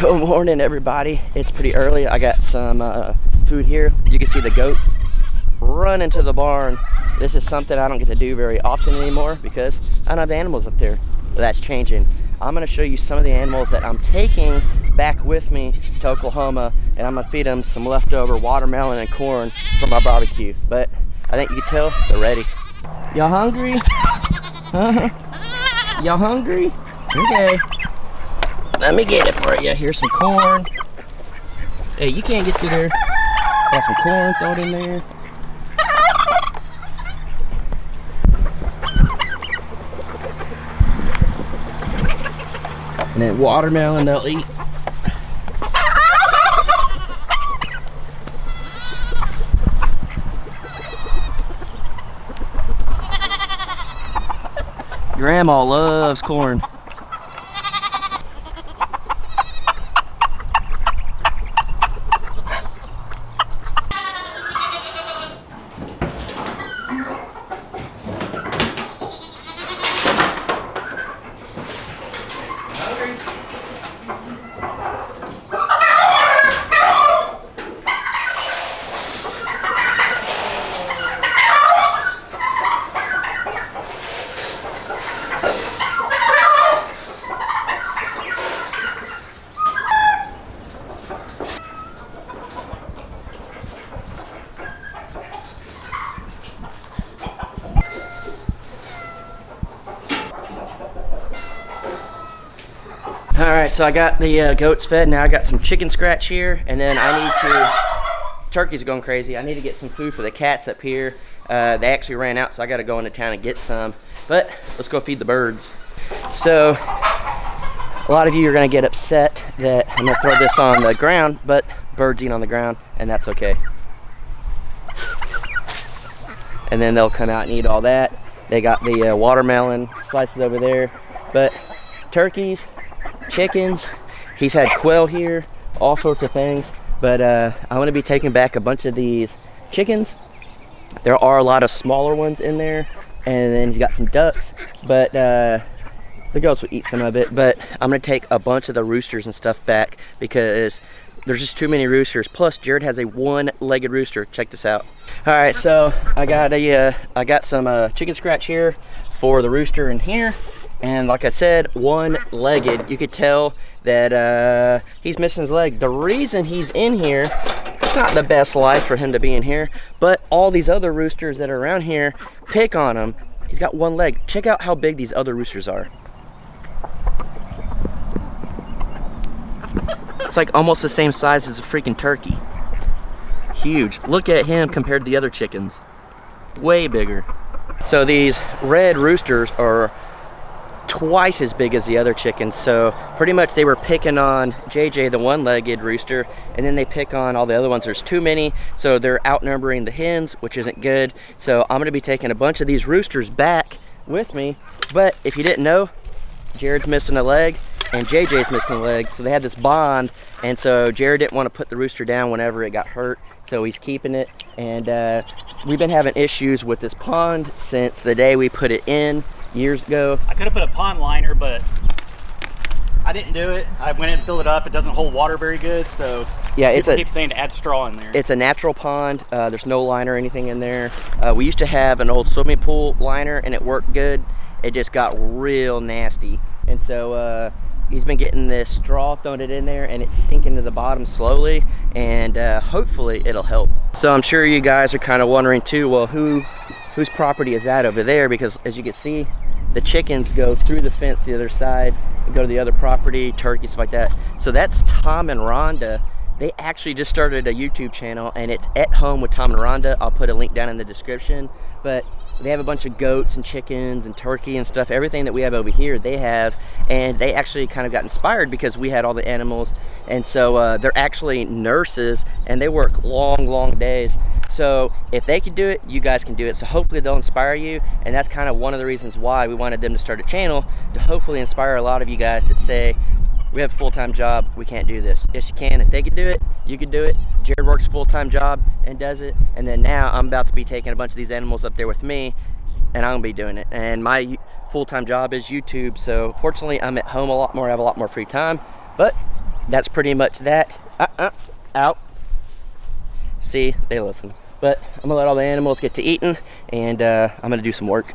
Good morning, everybody. It's pretty early. I got some food here. You can see the goats running to the barn. This is something I don't get to do very often anymore because I don't have the animals up there. But that's changing. I'm going to show you some of the animals that I'm taking back with me to Oklahoma, and I'm going to feed them some leftover watermelon and corn from my barbecue. But I think you can tell they're ready. Y'all hungry? Huh? Y'all hungry? Okay. Let me get it for you. Here's some corn. Hey, you can't get through there. Got some corn, throw it in there. And then watermelon they'll eat. Grandma loves corn. Alright, so I got the goats fed. Now I got some chicken scratch here, and then I need to, turkey's going crazy. I need to get some food for the cats up here. They actually ran out, so I got to go into town and get some. But let's go feed the birds. So a lot of you are going to get upset that I'm going to throw this on the ground, but birds eat on the ground, and that's okay. And then they'll come out and eat all that. They got the watermelon slices over there, but turkeys, chickens, he's had quail here, all sorts of things, but I'm going to be taking back a bunch of these chickens. There are a lot of smaller ones in there, and then he's got some ducks, but the goats will eat some of it. But I'm going to take a bunch of the roosters and stuff back because there's just too many roosters. Plus Jared has a one-legged rooster. Check this out. All right, so I got some chicken scratch here for the rooster in here. And like I said, one-legged. You could tell that he's missing his leg. The reason he's in here, it's not the best life for him to be in here, but all these other roosters that are around here pick on him. He's got one leg. Check out how big these other roosters are. It's like almost the same size as a freaking turkey. Huge. Look at him compared to the other chickens. Way bigger. So these red roosters are twice as big as the other chickens, so pretty much they were picking on JJ, the one-legged rooster, and then they pick on all the other ones. There's too many, so they're outnumbering the hens, which isn't good. So I'm going to be taking a bunch of these roosters back with me. But if you didn't know, Jared's missing a leg and JJ's missing a leg, so they had this bond, and so Jared didn't want to put the rooster down whenever it got hurt, so he's keeping it. And we've been having issues with this pond since the day we put it in years ago. I could have put a pond liner, but I didn't do it. I went in and filled it up. It doesn't hold water very good, so yeah, people keep saying to add straw in there. It's a natural pond. There's no liner or anything in there. We used to have an old swimming pool liner, and it worked good. It just got real nasty, and so he's been getting this straw, throwing it in there, and it's sinking to the bottom slowly, and hopefully it'll help. So I'm sure you guys are kind of wondering too, well, whose property is that over there? Because as you can see, the chickens go through the fence to the other side and go to the other property, turkeys, stuff like that. So that's Tom and Rhonda. They actually just started a YouTube channel, and it's At Home with Tom and Rhonda. I'll put a link down in the description. But they have a bunch of goats and chickens and turkey and stuff. Everything that we have over here, they have. And they actually kind of got inspired because we had all the animals. And so they're actually nurses, and they work long, long days. So if they can do it, you guys can do it. So hopefully they'll inspire you. And that's kind of one of the reasons why we wanted them to start a channel, to hopefully inspire a lot of you guys that say, we have a full-time job, we can't do this. Yes, you can. If they can do it, you can do it. Jared works a full-time job and does it. And then now I'm about to be taking a bunch of these animals up there with me, and I'm gonna be doing it. And my full-time job is YouTube, so fortunately I'm at home a lot more, I have a lot more free time. But that's pretty much that. Out. See, they listen. But I'm gonna let all the animals get to eating, and I'm gonna do some work.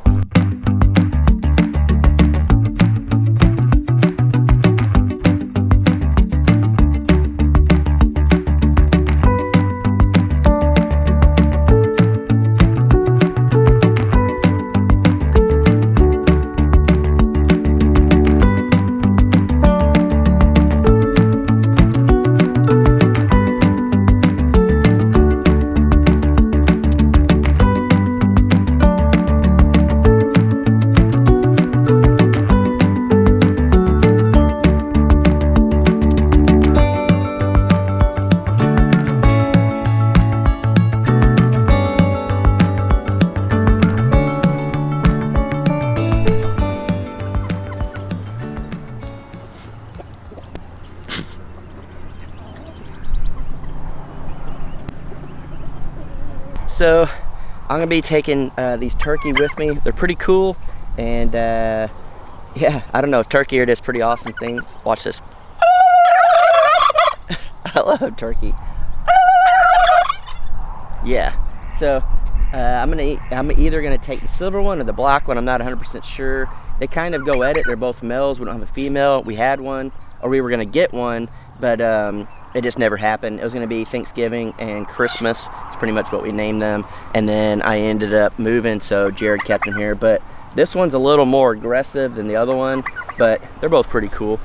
So I'm gonna be taking these turkey with me. They're pretty cool, and yeah, I don't know, turkey are just pretty awesome things. Watch this. I love turkey. Yeah, so I'm either gonna take the silver one or the black one. I'm not 100% sure. They kind of go at it. They're both males. We don't have a female. We had one, or we were gonna get one, but it just never happened. It was gonna be Thanksgiving and Christmas. It's pretty much what we named them. And then I ended up moving, so Jared kept them here. But this one's a little more aggressive than the other one, but they're both pretty cool.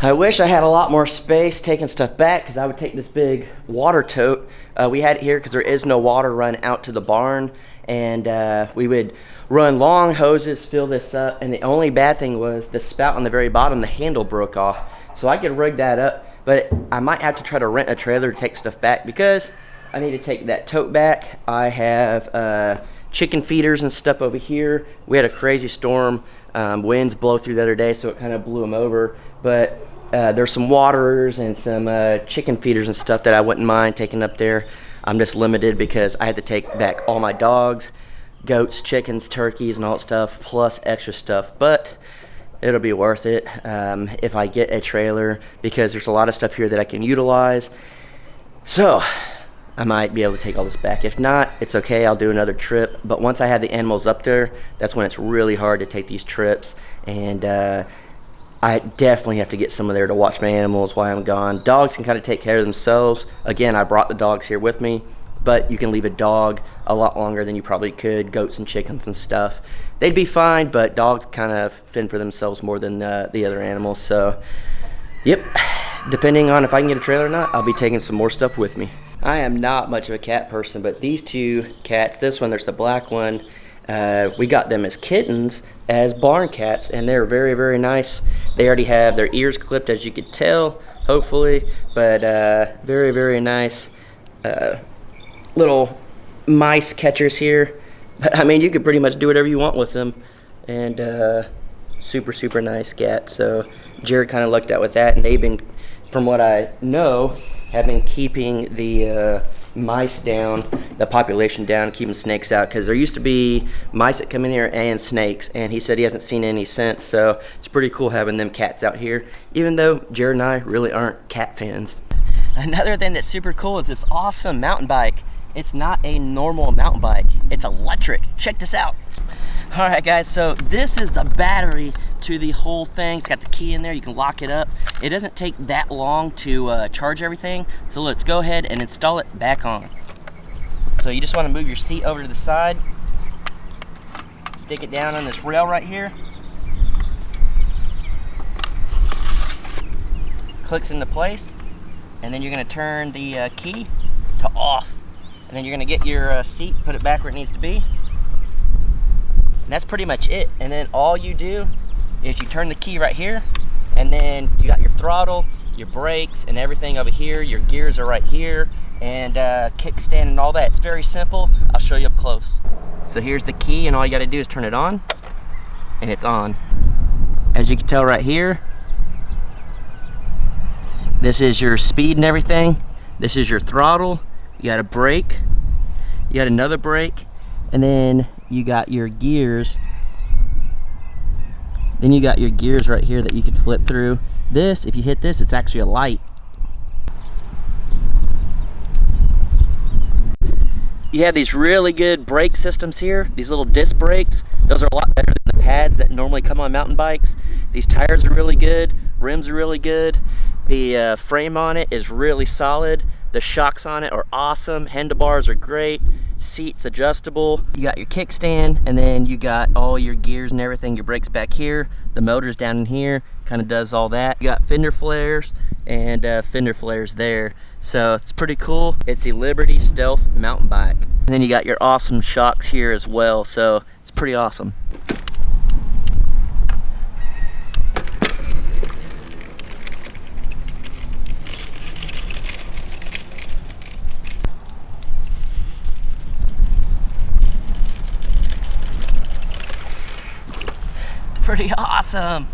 I wish I had a lot more space taking stuff back, because I would take this big water tote. We had it here because there is no water run out to the barn, and we would run long hoses, fill this up, and the only bad thing was the spout on the very bottom, the handle broke off. So I could rig that up, but I might have to try to rent a trailer to take stuff back, because I need to take that tote back. I have chicken feeders and stuff over here. We had a crazy storm, winds blow through the other day, so it kind of blew them over. But there's some waterers and some chicken feeders and stuff that I wouldn't mind taking up there. I'm just limited because I had to take back all my dogs, goats, chickens, turkeys, and all that stuff, plus extra stuff. But it'll be worth it if I get a trailer, because there's a lot of stuff here that I can utilize. So I might be able to take all this back. If not, it's okay, I'll do another trip. But once I have the animals up there, that's when it's really hard to take these trips. And I definitely have to get someone there to watch my animals while I'm gone. Dogs can kind of take care of themselves. Again, I brought the dogs here with me, but you can leave a dog a lot longer than you probably could, goats and chickens and stuff. They'd be fine, but dogs kind of fend for themselves more than the other animals. So, yep, depending on if I can get a trailer or not, I'll be taking some more stuff with me. I am not much of a cat person, but these two cats, this one, there's the black one, we got them as kittens, as barn cats, and they're very, very nice. They already have their ears clipped, as you could tell, hopefully, but very, very nice. Little mice catchers here. But I mean, you could pretty much do whatever you want with them, and super, super nice cat. So Jared kind of lucked out with that, and they've been, from what I know, have been keeping the mice down, the population down, keeping snakes out, because there used to be mice that come in here and snakes, and he said he hasn't seen any since. So it's pretty cool having them cats out here, even though Jared and I really aren't cat fans. Another thing that's super cool is this awesome mountain bike. It's not a normal mountain bike, it's electric. Check this out. All right, guys, so this is the battery to the whole thing. It's got the key in there, you can lock it up. It doesn't take that long to charge everything, so let's go ahead and install it back on. So you just want to move your seat over to the side, stick it down on this rail right here, clicks into place, and then you're going to turn the key to off, and then you're going to get your seat, put it back where it needs to be. And that's pretty much it. And then all you do is you turn the key right here, and then you got your throttle, your brakes, and everything over here. Your gears are right here, and kickstand and all that. It's very simple. I'll show you up close. So here's the key, and all you got to do is turn it on, and it's on. As you can tell right here, this is your speed and everything. This is your throttle. You got a brake, you got another brake, and then you got your gears Then you got your gears right here that you can flip through. This, if you hit this, it's actually a light. You have these really good brake systems here, these little disc brakes. Those are a lot better than the pads that normally come on mountain bikes. These tires are really good, rims are really good. The frame on it is really solid. The shocks on it are awesome, handlebars are great, seats adjustable. You got your kickstand, and then you got all your gears and everything. Your brakes back here, the motor's down in here, kind of does all that. You got fender flares and fender flares there. So it's pretty cool. It's a Liberty Stealth mountain bike. And then you got your awesome shocks here as well, so it's pretty awesome. Pretty awesome.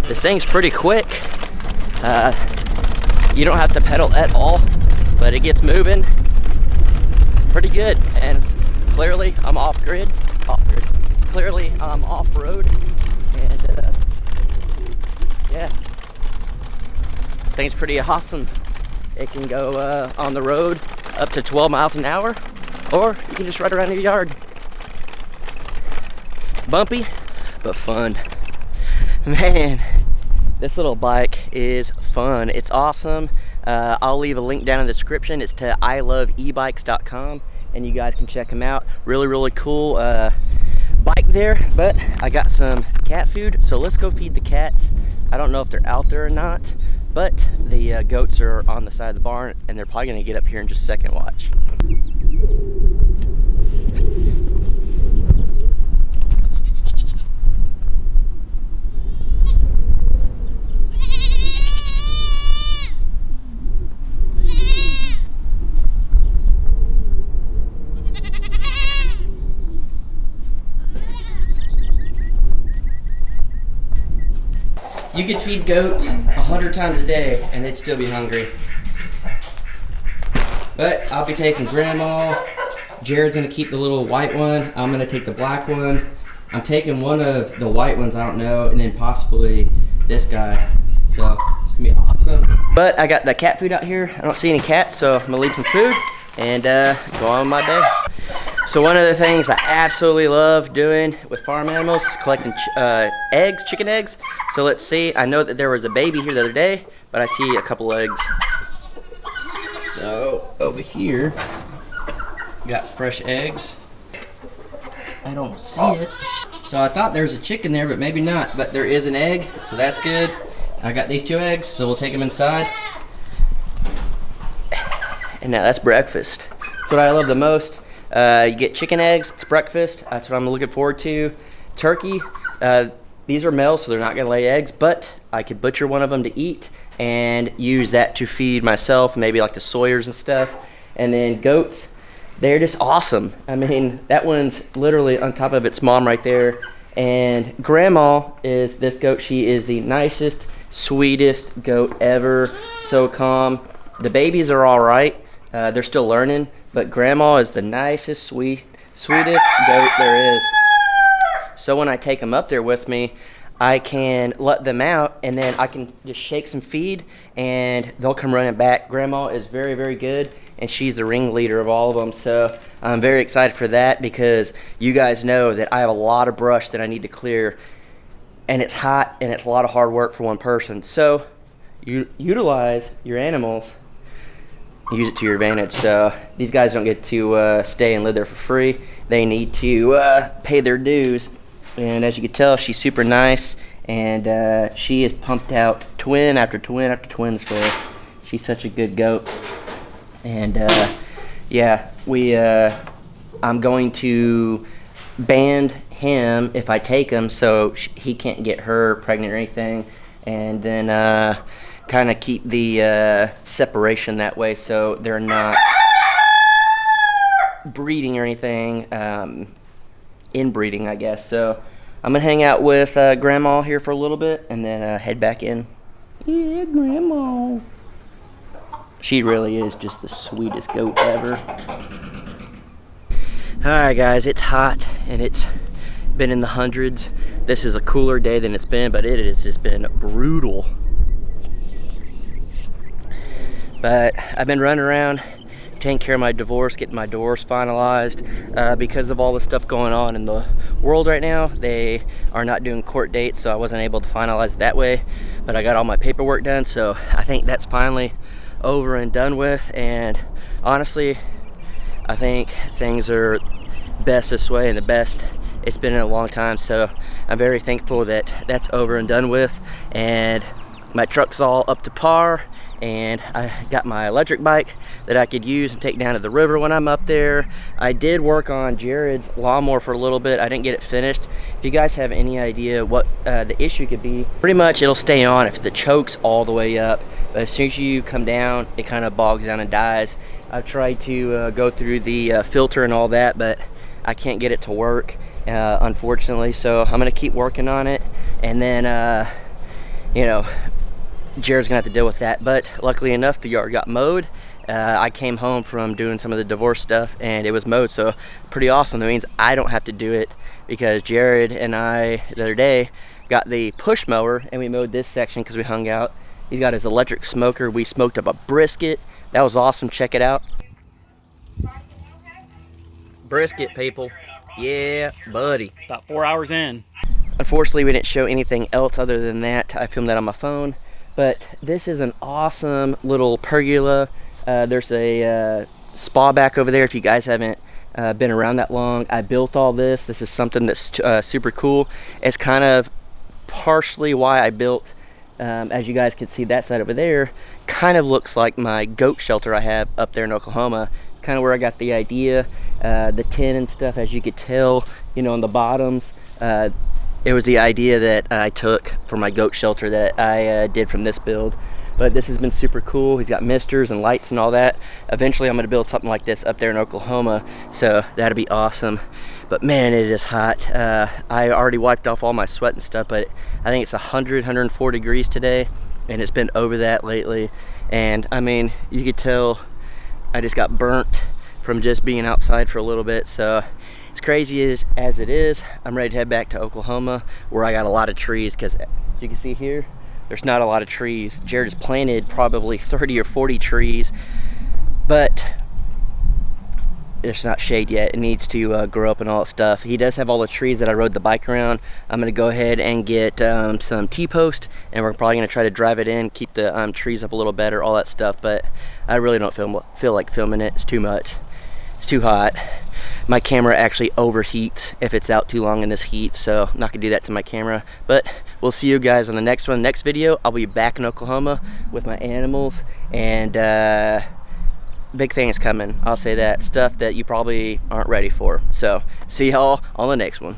This thing's pretty quick. You don't have to pedal at all, but it gets moving pretty good. And clearly I'm off-grid. Clearly I'm off-road. And yeah, this thing's pretty awesome. It can go on the road up to 12 miles an hour, or you can just ride around your yard. Bumpy, but fun. Man, this little bike is fun. It's awesome. I'll leave a link down in the description. It's to iloveebikes.com, and you guys can check them out. Really cool bike there. But I got some cat food, so let's go feed the cats. I don't know if they're out there or not, but the goats are on the side of the barn, and they're probably gonna get up here in just a second. Watch. You could feed goats 100 times a day and they'd still be hungry. But I'll be taking Grandma. Jared's gonna keep the little white one. I'm gonna take the black one. I'm taking one of the white ones, I don't know, and then possibly this guy. So it's gonna be awesome. But I got the cat food out here. I don't see any cats, so I'm gonna leave some food and go on with my day. So one of the things I absolutely love doing with farm animals is collecting eggs, chicken eggs. So let's see, I know that there was a baby here the other day, but I see a couple eggs. So over here, got fresh eggs. I don't see it. So I thought there was a chicken there, but maybe not, but there is an egg, so that's good. I got these 2 eggs, so we'll take them inside. And now that's breakfast. That's what I love the most. You get chicken eggs, it's breakfast. That's what I'm looking forward to. Turkey, these are males, so they're not gonna lay eggs, but I could butcher one of them to eat and use that to feed myself, maybe like the Sawyers and stuff. And then goats, they're just awesome. I mean, that one's literally on top of its mom right there. And Grandma is this goat. She is the nicest, sweetest goat ever. So calm. The babies are all right. They're still learning, but Grandma is the nicest, sweetest goat there is. So when I take them up there with me, I can let them out, and then I can just shake some feed, and they'll come running back. Grandma is very good, and she's the ringleader of all of them. So I'm very excited for that, because you guys know that I have a lot of brush that I need to clear, and it's hot, and it's a lot of hard work for one person. So you utilize your animals use it to your advantage. So these guys don't get to stay and live there for free. They need to pay their dues. And as you can tell, she's super nice, and she has pumped out twin after twin after twins for us. She's such a good goat. And yeah, I'm going to band him if I take him, so he can't get her pregnant or anything, and then kind of keep the separation that way, so they're not breeding or anything, inbreeding, I guess. So I'm gonna hang out with Grandma here for a little bit, and then head back in. Yeah, Grandma. She really is just the sweetest goat ever. Alright guys, it's hot and it's been in the hundreds. This is a cooler day than it's been, but it has just been brutal. But I've been running around taking care of my divorce, getting my divorce finalized. Because of all the stuff going on in the world right now, they are not doing court dates, so I wasn't able to finalize it that way. But I got all my paperwork done, so I think that's finally over and done with. And honestly, I think things are best this way, and the best it's been in a long time. So I'm very thankful that that's over and done with, and my truck's all up to par, and I got my electric bike that I could use and take down to the river when I'm up there. I did work on Jared's lawnmower for a little bit. I didn't get it finished. If you guys have any idea what the issue could be, pretty much it'll stay on if the choke's all the way up, but as soon as you come down, it kind of bogs down and dies. I've tried to go through the filter and all that, but I can't get it to work, unfortunately. So I'm gonna keep working on it, and then you know, Jared's gonna have to deal with that. But luckily enough, the yard got mowed. I came home from doing some of the divorce stuff and it was mowed, so pretty awesome. That means I don't have to do it, because Jared and I the other day got the push mower and we mowed this section because we hung out. He's got his electric smoker. We smoked up a brisket. That was awesome. Check it out. Brisket, people. Yeah, buddy. About 4 hours in. Unfortunately, we didn't show anything else other than that. I filmed that on my phone. But this is an awesome little pergola. There's a spa back over there if you guys haven't been around that long. I built all this. This is something that's super cool. It's kind of partially why I built, as you guys can see, that side over there kind of looks like my goat shelter I have up there in Oklahoma. Kind of where I got the idea. The tin and stuff, as you could tell, you know, on the bottoms. It was the idea that I took for my goat shelter that I did from this build. But this has been super cool. He's got misters and lights and all that. Eventually I'm gonna build something like this up there in Oklahoma, so that'll be awesome. But man, it is hot. I already wiped off all my sweat and stuff, but I think it's 104 degrees today, and it's been over that lately. And I mean, you could tell I just got burnt from just being outside for a little bit. So as crazy as it is, I'm ready to head back to Oklahoma, where I got a lot of trees, because you can see here, there's not a lot of trees. Jared has planted probably 30 or 40 trees, but there's not shade yet. It needs to grow up and all that stuff. He does have all the trees that I rode the bike around. I'm gonna go ahead and get some T-post, and we're probably gonna try to drive it in, keep the trees up a little better, all that stuff. But I really don't feel like filming it. It's too much. It's too hot. My camera actually overheats if it's out too long in this heat, so I'm not gonna do that to my camera. But we'll see you guys on the next one. Next video, I'll be back in Oklahoma with my animals, and big things coming. I'll say that. Stuff that you probably aren't ready for. So see y'all on the next one.